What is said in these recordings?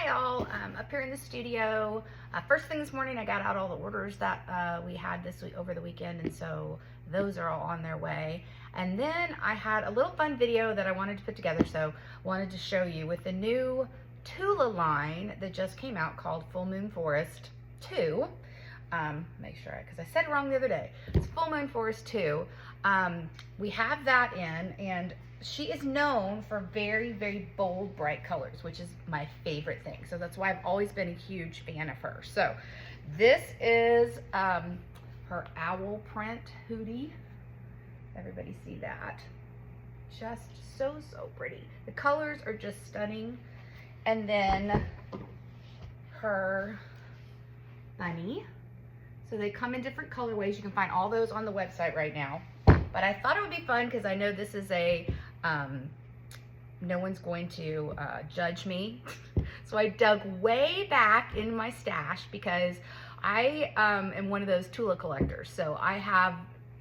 Hi all, up here in the studio. First thing this morning I got out all the orders that we had this week over the weekend, and so those are all on their way. And then I had a little fun video that I wanted to put together, so wanted to show you with the new Tula line that just came out called Full Moon Forest 2. Make sure, because I said it wrong the other day. It's Full Moon Forest 2. We have that in, and she is known for very, very bold, bright colors, which is my favorite thing. So that's why I've always been a huge fan of her. So this is her owl print hoodie. Everybody see that? Just so, so pretty. The colors are just stunning. And then her bunny. So they come in different colorways. You can find all those on the website right now. But I thought it would be fun because I know this is a, no one's going to judge me. So I dug way back in my stash because I am one of those Tula collectors. So I have,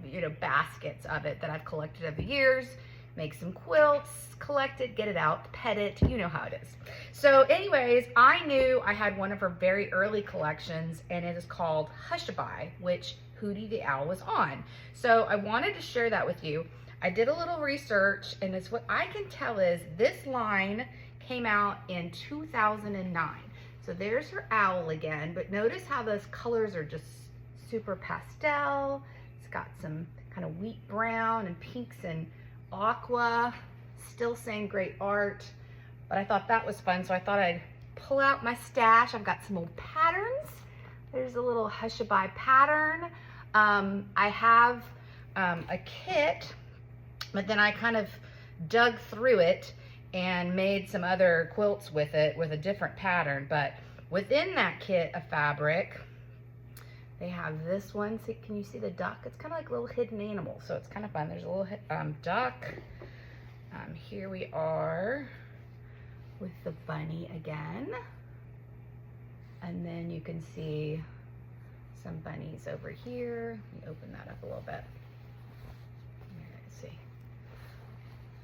you know, baskets of it that I've collected over the years, make some quilts, collect it, get it out, pet it, you know how it is. So anyways, I knew I had one of her very early collections, and it is called Hushabye, which Hootie the Owl was on. So I wanted to share that with you. I did a little research, and it's what I can tell is this line came out in 2009. So there's her owl again, but notice how those colors are just super pastel. It's got some kind of wheat brown and pinks and aqua, still saying great art, but I thought that was fun, so I thought I'd pull out my stash. I've got some old patterns. There's a little Hushabye pattern. I have a kit, but then I kind of dug through it and made some other quilts with it with a different pattern. But within that kit of fabric, they have this one. See, can you see the duck? It's kind of like a little hidden animal, so it's kind of fun. There's a little duck. Here we are with the bunny again. And then you can see some bunnies over here. Let me open that up a little bit. Let's see.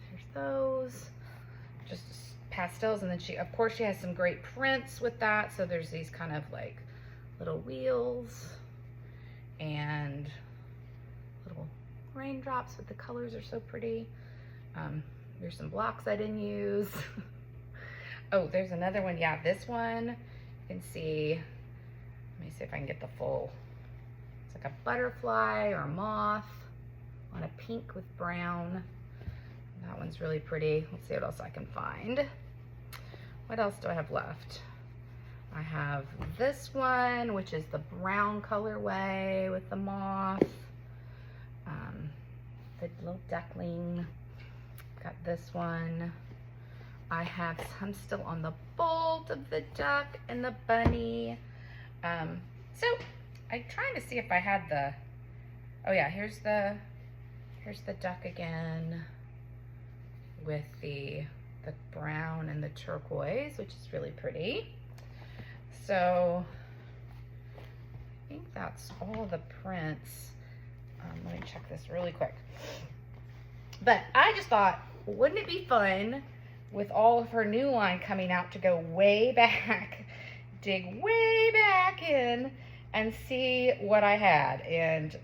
There's those. Just pastels, and then she, of course, she has some great prints with that. So there's these kind of like little wheels and little raindrops, but the colors are so pretty. There's some blocks I didn't use. Oh, there's another one. Yeah, this one, you can see, let me see if I can get the full, it's like a butterfly or a moth on a pink with brown. That one's really pretty. Let's see what else I can find. What else do I have left? I have this one, which is the brown colorway with the moth, the little duckling. Got this one. I have some still on the bolt of the duck and the bunny. So I'm trying to see if I had the, oh yeah, here's the duck again with the brown and the turquoise, which is really pretty. So I think that's all the prints. Let me check this really quick. But I just thought, wouldn't it be fun with all of her new line coming out to go way back, dig way back in and see what I had. And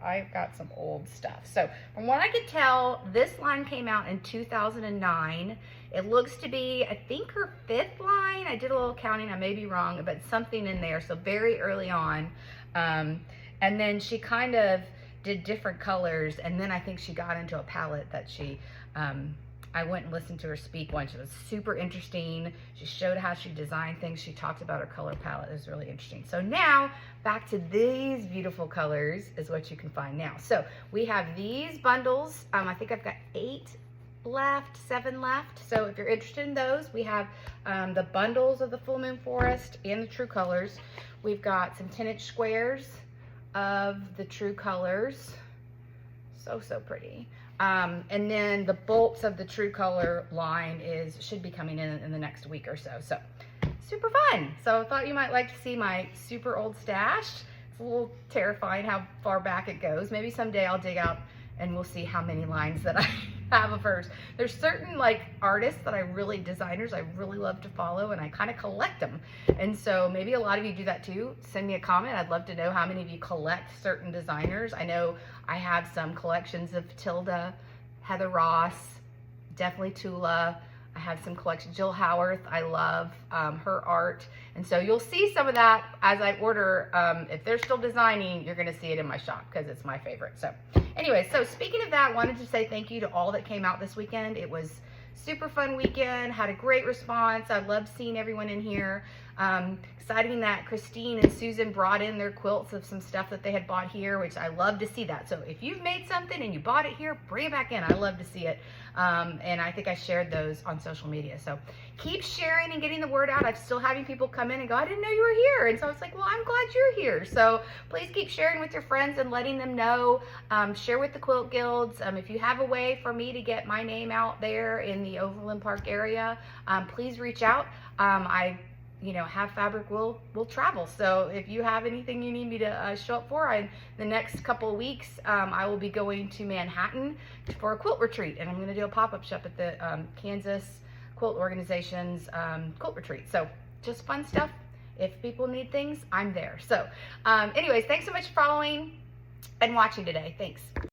I've got some old stuff. So from what I could tell, this line came out in 2009. It looks to be, I think, her 5th line. I did a little counting, I may be wrong, but something in there, so very early on. And then she kind of did different colors, and then I think she got into a palette that she, I went and listened to her speak once. It was super interesting. She showed how she designed things. She talked about her color palette. It was really interesting. So now, back to these beautiful colors is what you can find now. So we have these bundles. I think I've got 8 left, 7 left. So if you're interested in those, we have the bundles of the Full Moon Forest and the True Colors. We've got some 10-inch squares of the True Colors. So, so pretty. And then the bolts of the True Color line should be coming in the next week or so. So super fun. So I thought you might like to see my super old stash. It's a little terrifying how far back it goes. Maybe someday I'll dig out and we'll see how many lines that have of hers. There's certain like artists that designers I really love to follow, and I kind of collect them. And so maybe a lot of you do that too. Send me a comment. I'd love to know how many of you collect certain designers. I know I have some collections of Tilda, Heather Ross, definitely Tula. I have some collections. Jill Howarth, I love her art. And so you'll see some of that as I order. If they're still designing, you're gonna see it in my shop because it's my favorite. So anyway, so speaking of that, I wanted to say thank you to all that came out this weekend. It was super fun weekend, had a great response. I loved seeing everyone in here. Exciting that Christine and Susan brought in their quilts of some stuff that they had bought here, which I love to see that. So if you've made something and you bought it here, bring it back in. I love to see it. And I think I shared those on social media. So keep sharing and getting the word out. I'm still having people come in and go, I didn't know you were here. And so I was like, well, I'm glad you're here. So please keep sharing with your friends and letting them know. Share with the quilt guilds. If you have a way for me to get my name out there in the Overland Park area, please reach out. Have fabric will travel. So if you have anything you need me to show up for, the next couple of weeks, I will be going to Manhattan for a quilt retreat, and I'm going to do a pop-up shop at the Kansas Quilt Organization's quilt retreat. So just fun stuff. If people need things, I'm there. So anyways, thanks so much for following and watching today. Thanks.